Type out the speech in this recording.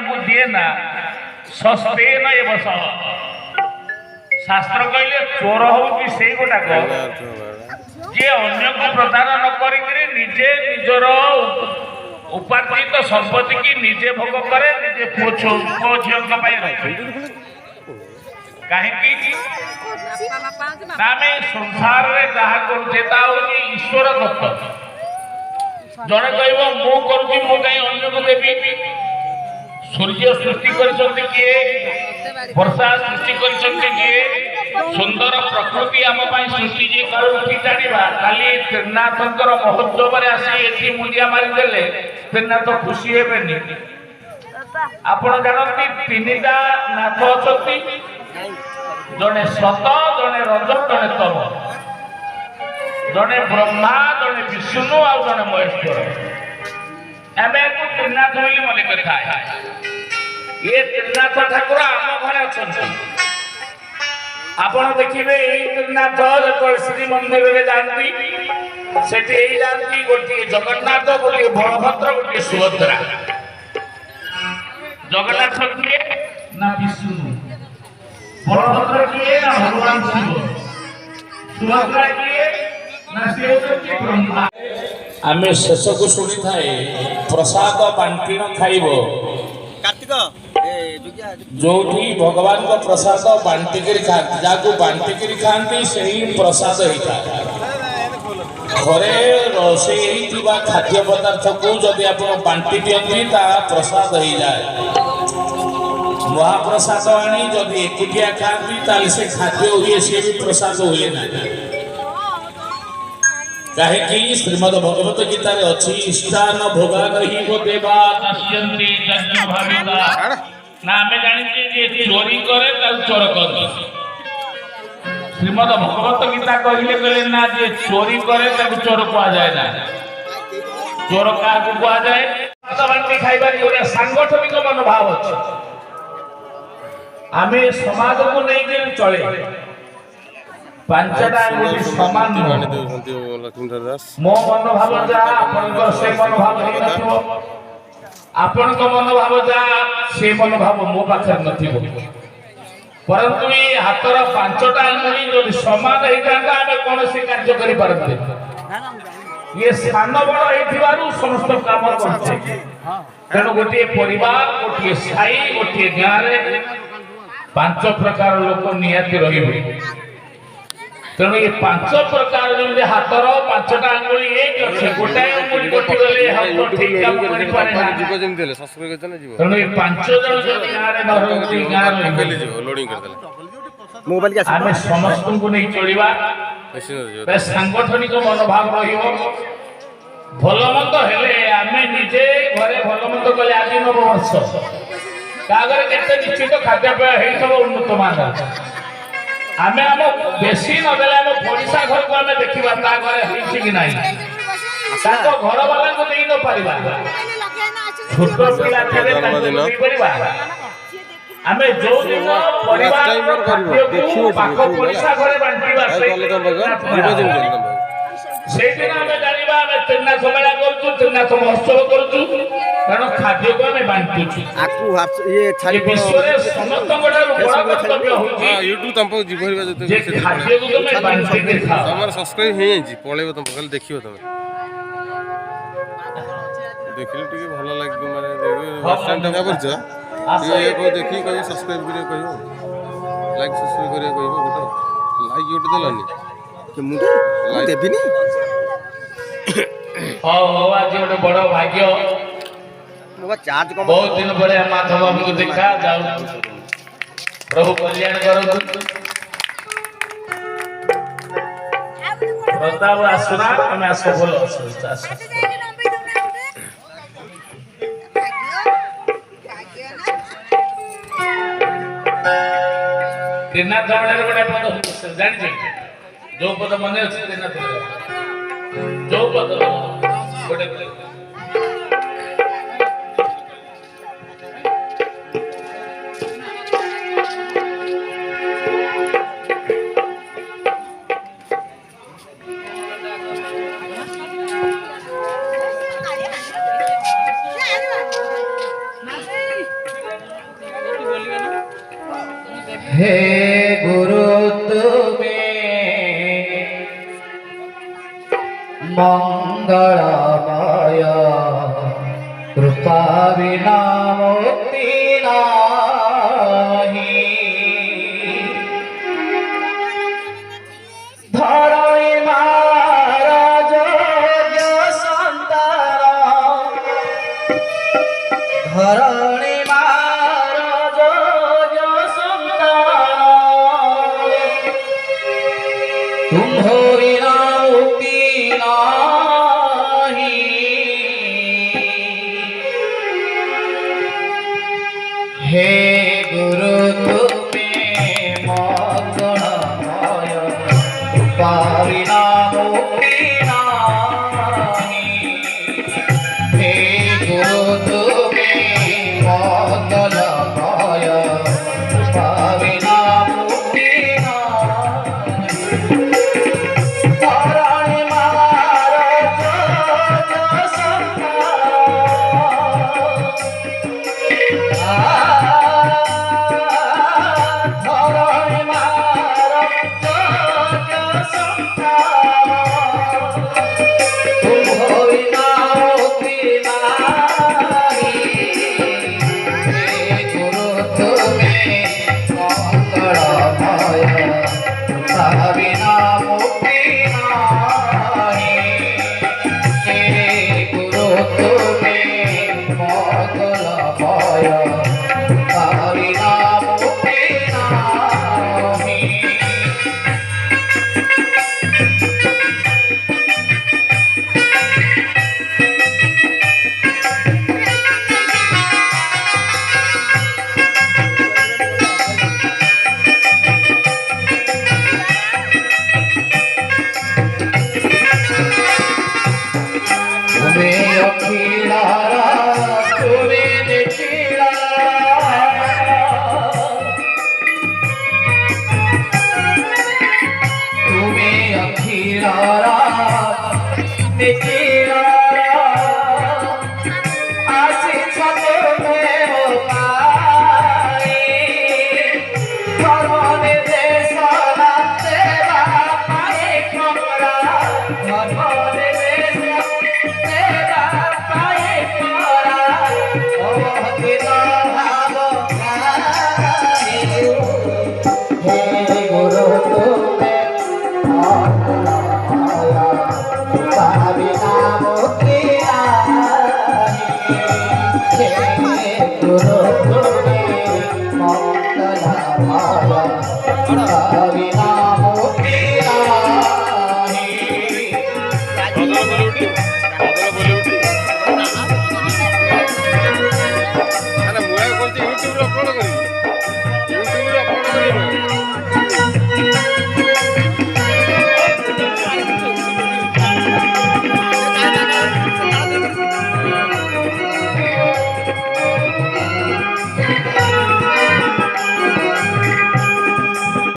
को दिए ना सस्तेन एव सह शास्त्र कहले चोर हूँ से गोटाक जे अन्य को प्रदान न करी निजे निजर उपार्जित संपत्ति की निजे भोग करे निजे पुओ झील रखे कहीं संसार में जहाँ करुचे ईश्वर दत्त जड़े कह मु करुँगी मु कहीं अन्य को देवी सूर्य सृष्टि किए वर्षा सृष्टि किए सुंदर प्रकृति आम सृष्टि जी उठी जाना खाली त्रिनाथंकर महोत्सव आसी मुंडिया मारिदेले त्रिनाथ खुशी हेबेनि आपण जानती तीनटा नाथ अच्छी जड़े सत जड़े रज जड़े तम जड़े ब्रह्मा जड़े विष्णु आ जड़े महेश्वर एम त्रिनाथ बोली मन कथा ये त्रिनाथ ठाकुर आम घरे अच्छा आपण देखिए यही त्रिनाथ जो श्रीमंदिर में जाती से जाती गोटे जगन्नाथ गोटे बलभद्र गोटे सुभद्रा जगन्नाथ किए ना विष्णु बलभद्र किए ना भगवान शिव सुभद्रा किए ना शिव ब्रह्मा आमे शेष को शुणी थाए प्रसाद बांटी न खाइब जो भगवान का प्रसाद बांटिक खाती जहाँ बांटिक खाती से ही प्रसाद होता घरे रोषे खाद्य पदार्थ को जदि आप बांटी दिखती प्रसाद हो जाए महाप्रसाद आनी जदि एकुटिया खाती से खाद्य हुए सी भी प्रसाद हुए ना कहीं श्रीमद भगवत गीता अच्छी इष्टान भोगा नहीं वो देवा नश्यन्ति यज्ञ भाविका ना आमे जानिछे जे चोरी करे ताल चोर कर श्रीमद भगवत गीता कहले ना जे चोरी करे ताको चोर कहा जाए ना चोर का कहा जाए बांटी खाइबार गोटे सांगठनिक मनोभाव अच्छे आमे समाज को नहीं चले पांचटा आंगुली समान मो मनोभाव जा आपनकर से मनोभाव नहीं नथिबो आपन को मनोभाव जा से मनोभाव मो पाखर नथिबो परंतु ये हातर पांचटा आंगुली जो समान हे जांदा हमें कौन से कार्य करि परते ये सान बड़ हेथिबारु समस्त काम करते तेणु गोटे परिवार गोटे साई गोटे गाँव रे पांच प्रकार लोक निहाती रहिबे तेणु ये पांच प्रकार जो हाथर पांचटा आंगुली एक अच्छे गोटाए आंगुली कटि गले हाथ ठीक काम करि पारे ना जीव जेम देले सब्सक्राइब करते ना जीव तेणु ये पांच जन जो गाँ रे नरती गाँ रे मोबाइल जीव लोडिंग कर देले मोबाइल के आमे समस्त को नहीं चलिबा बे सांगठनिक मनोभाव रहिबो भलो मंद हेले आमे निजे घरे भलो मंद कले आज नव वर्ष कागरे केते निश्चित खाद्यपेय हेइथबो उन्नत मान आमे आम बेसी नदेले आम पड़िशा घर को आमे देखिबा ता घरे हिछि कि नाही ताको घर वाला को देई न परिबा छोट पिला थेले ताको देई परिबा आमे जो दिन परिवार देखियो पाको पड़िशा घरे बांटीबा से दिन आमे जानिबा आमे त्रिनाथ मेला करछु त्रिनाथ महोत्सव करछु कारण खाद्य को आमे बांटुछु आकु ये छाली विश्व रे समस्त गडारु बड़ा कर्तव्य होछि हां यूट्यूब तंपो जीवरिबा जते खाद्य को तुमे बांटी के खाओ हमर सब्सक्राइब हे जी पळेबो तम कल देखियो तमे देखिले टिके भलो लाग माने बस स्टैंड का परछ ये को देखि कहि सब्सक्राइब करियो कहियो लाइक सब्सक्राइब करियो कहियो गोटे लाइक यूट्यूब देलानी के मुंडे देबिनी हो आज गोटे बड़ भाग्य चार्ज बहुत दिन पर माधव बाबू को देखा जाऊ प्रभु कल्याण करो प्रताप आसना हमें आसो बोलो त्रिनाथ गोटे पद जानी जो पद मन अच्छे त्रिनाथ जो पद गोटे हे गुरु तुम्हें मंगलमय कृपा बिना मुक्ति नाही धरणी महाराज संतान धरणी महाराज संतान तुम्हारी मुक्ति नाही हे गुरु तुम्हें मंगलमय कृपा बिना मुक्ति नाही हे गुरु तुम्हें मंगलमय कृपा बिना मुक्ति नाही धरणी महाराज धरणी महाराज तुम्हारी मुक्ति नाही हे गुरु तुम्हें मंगलमय कृपा बिना मुक्ति नाही हे गुरु तुम्हें मंगलमय कृपा बिना मुक्ति नाही तुम्हें अखिलारा तुम्हें देखिला तुम्हें अखिलारा देखिला आशीष तुम्हें हो पाए धर्मने देश तेरा पाए कमरा धर्मने देश तेरा पाए कमरा अवधिन भाव हे गुरु तुम्हें मंगलमय कृपा बिना मुक्ति नाही हे गुरु तुम्हें मंगलमय कृपा बिना मुक्ति नाही यूट्यूब अपलोड करी